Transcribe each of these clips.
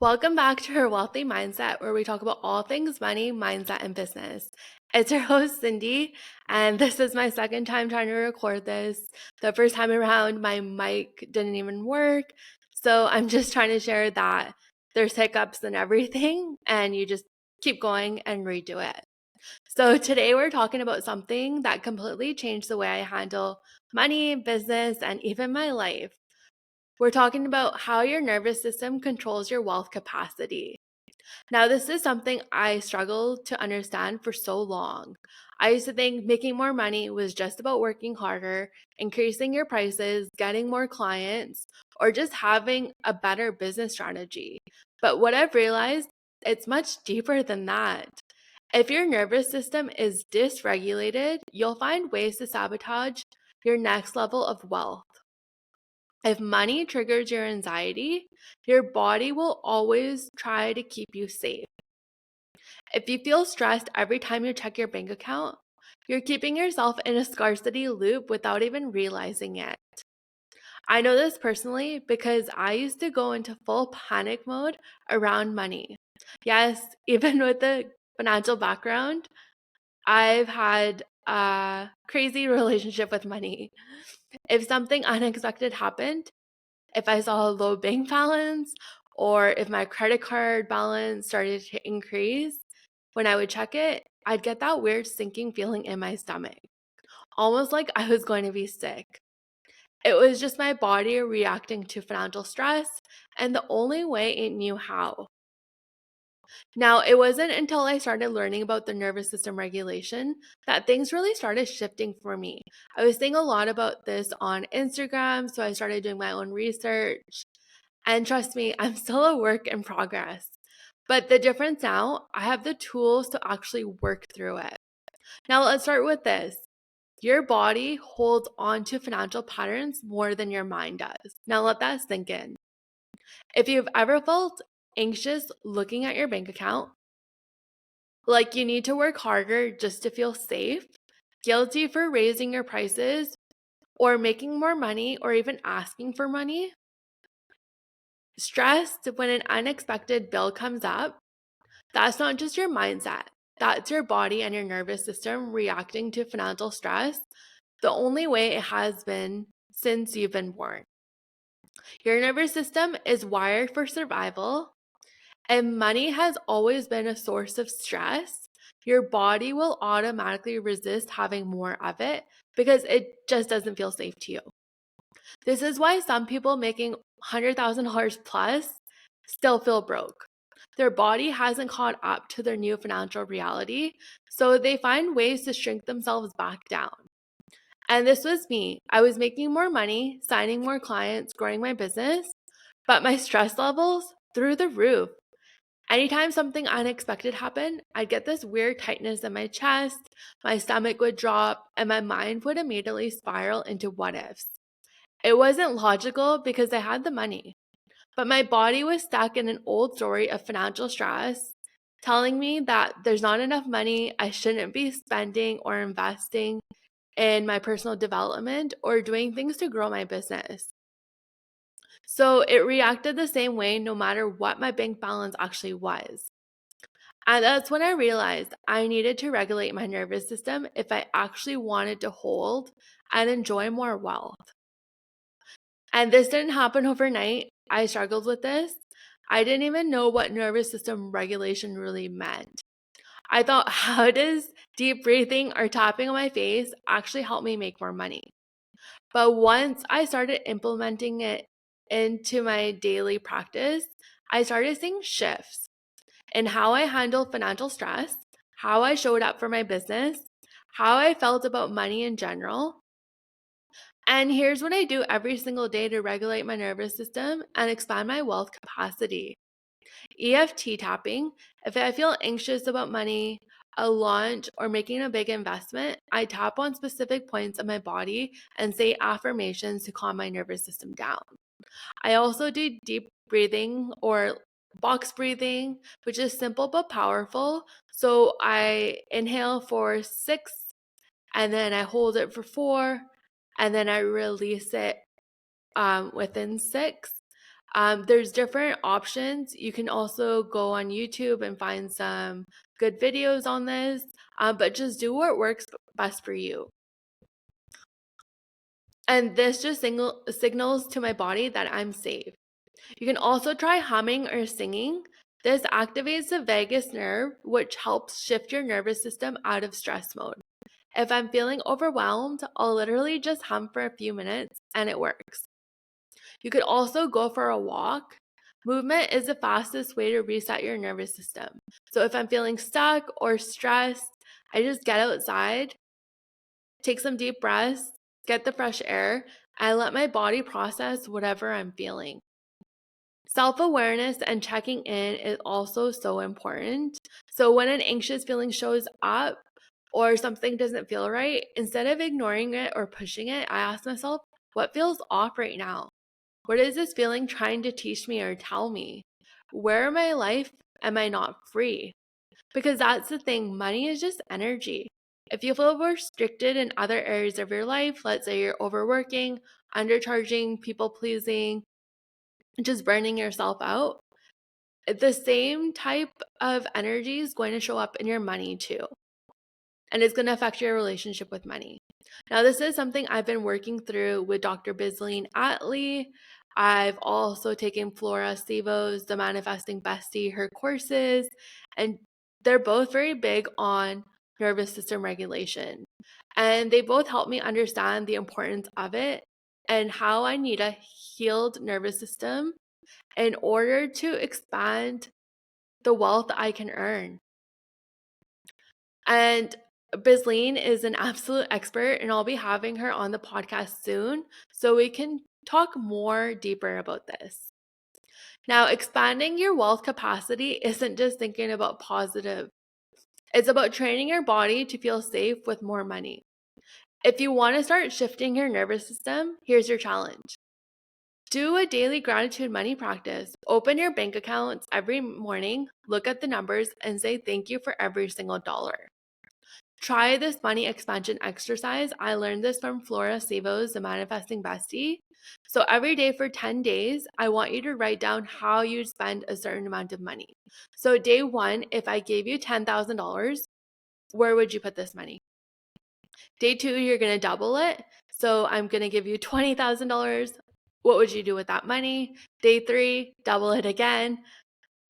Welcome back to her Wealthy Mindset, where we talk about all things money, mindset, and business. It's your host, Cindy, and this is my second time trying to record this. The first time around, my mic didn't even work. So I'm just trying to share that there's hiccups and everything, and you just keep going and redo it. So today we're talking about something that completely changed the way I handle money, business, and even my life. We're talking about how your nervous system controls your wealth capacity. Now, this is something I struggled to understand for so long. I used to think making more money was just about working harder, increasing your prices, getting more clients, or just having a better business strategy. But what I've realized, it's much deeper than that. If your nervous system is dysregulated, you'll find ways to sabotage your next level of wealth. If money triggers your anxiety, your body will always try to keep you safe. If you feel stressed every time you check your bank account, you're keeping yourself in a scarcity loop without even realizing it. I know this personally because I used to go into full panic mode around money. Yes, even with the financial background, I've had a crazy relationship with money. If something unexpected happened, if I saw a low bank balance or if my credit card balance started to increase, when I would check it, I'd get that weird sinking feeling in my stomach, almost like I was going to be sick. It was just my body reacting to financial stress, and the only way it knew how. Now, it wasn't until I started learning about the nervous system regulation that things really started shifting for me. I was seeing a lot about this on Instagram, so I started doing my own research. And trust me, I'm still a work in progress. But the difference now, I have the tools to actually work through it. Now, let's start with this. Your body holds on to financial patterns more than your mind does. Now, let that sink in. If you've ever felt anxious looking at your bank account, like you need to work harder just to feel safe, guilty for raising your prices, or making more money, or even asking for money, stressed when an unexpected bill comes up, that's not just your mindset. That's your body and your nervous system reacting to financial stress the only way it has been since you've been born. Your nervous system is wired for survival, and money has always been a source of stress. Your body will automatically resist having more of it because it just doesn't feel safe to you. This is why some people making $100,000 plus still feel broke. Their body hasn't caught up to their new financial reality, so they find ways to shrink themselves back down. And this was me. I was making more money, signing more clients, growing my business, but my stress levels through the roof. Anytime something unexpected happened, I'd get this weird tightness in my chest, my stomach would drop, and my mind would immediately spiral into what ifs. It wasn't logical because I had the money, but my body was stuck in an old story of financial stress, telling me that there's not enough money, I shouldn't be spending or investing in my personal development or doing things to grow my business. So it reacted the same way no matter what my bank balance actually was. And that's when I realized I needed to regulate my nervous system if I actually wanted to hold and enjoy more wealth. And this didn't happen overnight. I struggled with this. I didn't even know what nervous system regulation really meant. I thought, how does deep breathing or tapping on my face actually help me make more money? But once I started implementing it into my daily practice, I started seeing shifts in how I handled financial stress, how I showed up for my business, how I felt about money in general. And here's what I do every single day to regulate my nervous system and expand my wealth capacity. EFT tapping. If I feel anxious about money, a launch, or making a big investment, I tap on specific points of my body and say affirmations to calm my nervous system down. I also do deep breathing or box breathing, which is simple but powerful. So I inhale for 6, and then I hold it for 4, and then I release it within 6. There's different options. You can also go on YouTube and find some good videos on this, but just do what works best for you. And this just signals to my body that I'm safe. You can also try humming or singing. This activates the vagus nerve, which helps shift your nervous system out of stress mode. If I'm feeling overwhelmed, I'll literally just hum for a few minutes and it works. You could also go for a walk. Movement is the fastest way to reset your nervous system. So if I'm feeling stuck or stressed, I just get outside, take some deep breaths, get the fresh air, and let my body process whatever I'm feeling. Self-awareness and checking in is also so important. So when an anxious feeling shows up or something doesn't feel right, instead of ignoring it or pushing it, I ask myself, what feels off right now? What is this feeling trying to teach me or tell me? Where in my life am I not free? Because that's the thing, money is just energy. If you feel restricted in other areas of your life, let's say you're overworking, undercharging, people pleasing, just burning yourself out, the same type of energy is going to show up in your money too. And it's going to affect your relationship with money. Now, this is something I've been working through with Dr. Bisleen Atlee. I've also taken Flora Sevo's The Manifesting Bestie, her courses, and they're both very big on nervous system regulation. And they both help me understand the importance of it and how I need a healed nervous system in order to expand the wealth I can earn. And Bisleen is an absolute expert, and I'll be having her on the podcast soon so we can talk more deeper about this. Now, expanding your wealth capacity isn't just thinking about positive, it's about training your body to feel safe with more money. If you want to start shifting your nervous system, here's your challenge. Do a daily gratitude money practice. Open your bank accounts every morning, look at the numbers, and say thank you for every single dollar. Try this money expansion exercise. I learned this from Flora Sevo's The Manifesting Bestie. So every day for 10 days, I want you to write down how you spend a certain amount of money. So day one, if I gave you $10,000, where would you put this money? Day two, you're going to double it. So I'm going to give you $20,000. What would you do with that money? Day three, double it again.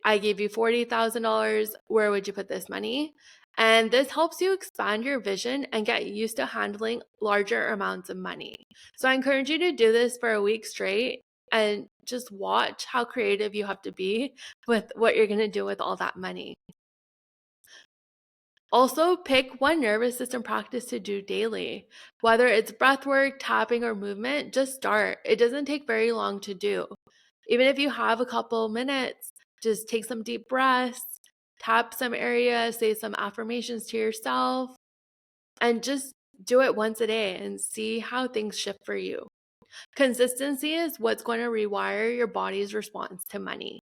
I gave you $40,000. Where would you put this money? And this helps you expand your vision and get used to handling larger amounts of money. So I encourage you to do this for a week straight and just watch how creative you have to be with what you're going to do with all that money. Also, pick one nervous system practice to do daily. Whether it's breath work, tapping, or movement, just start. It doesn't take very long to do. Even if you have a couple minutes, just take some deep breaths, tap some areas, say some affirmations to yourself, and just do it once a day and see how things shift for you. Consistency is what's going to rewire your body's response to money.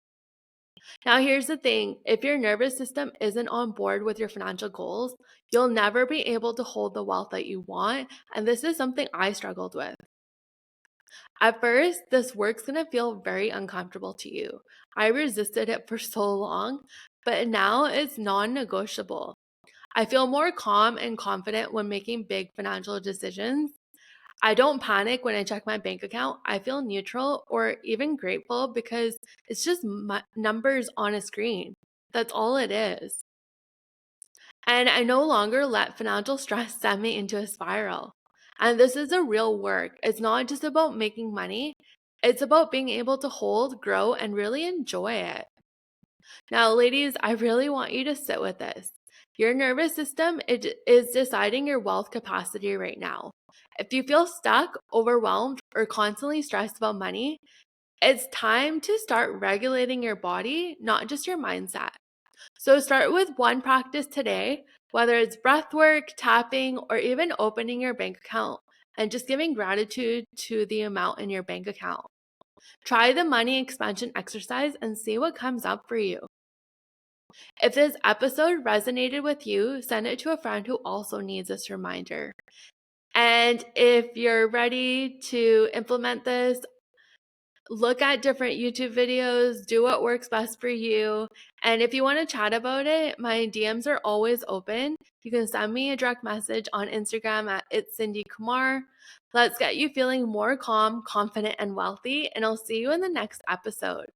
Now, here's the thing, if your nervous system isn't on board with your financial goals, you'll never be able to hold the wealth that you want. And this is something I struggled with. At first, this work's going to feel very uncomfortable to you. I resisted it for so long, but now it's non negotiable. I feel more calm and confident when making big financial decisions. I don't panic when I check my bank account. I feel neutral or even grateful because it's just numbers on a screen. That's all it is. And I no longer let financial stress send me into a spiral. And this is a real work. It's not just about making money, it's about being able to hold, grow, and really enjoy it. Now, ladies, I really want you to sit with this. Your nervous system is deciding your wealth capacity right now. If you feel stuck, overwhelmed, or constantly stressed about money, it's time to start regulating your body, not just your mindset. So start with one practice today, whether it's breath work, tapping, or even opening your bank account and just giving gratitude to the amount in your bank account. Try the money expansion exercise and see what comes up for you. If this episode resonated with you, send it to a friend who also needs this reminder. And if you're ready to implement this, look at different YouTube videos, do what works best for you. And if you want to chat about it, my DMs are always open. You can send me a direct message on Instagram at It's Cindy Kumar. Let's get you feeling more calm, confident, and wealthy. And I'll see you in the next episode.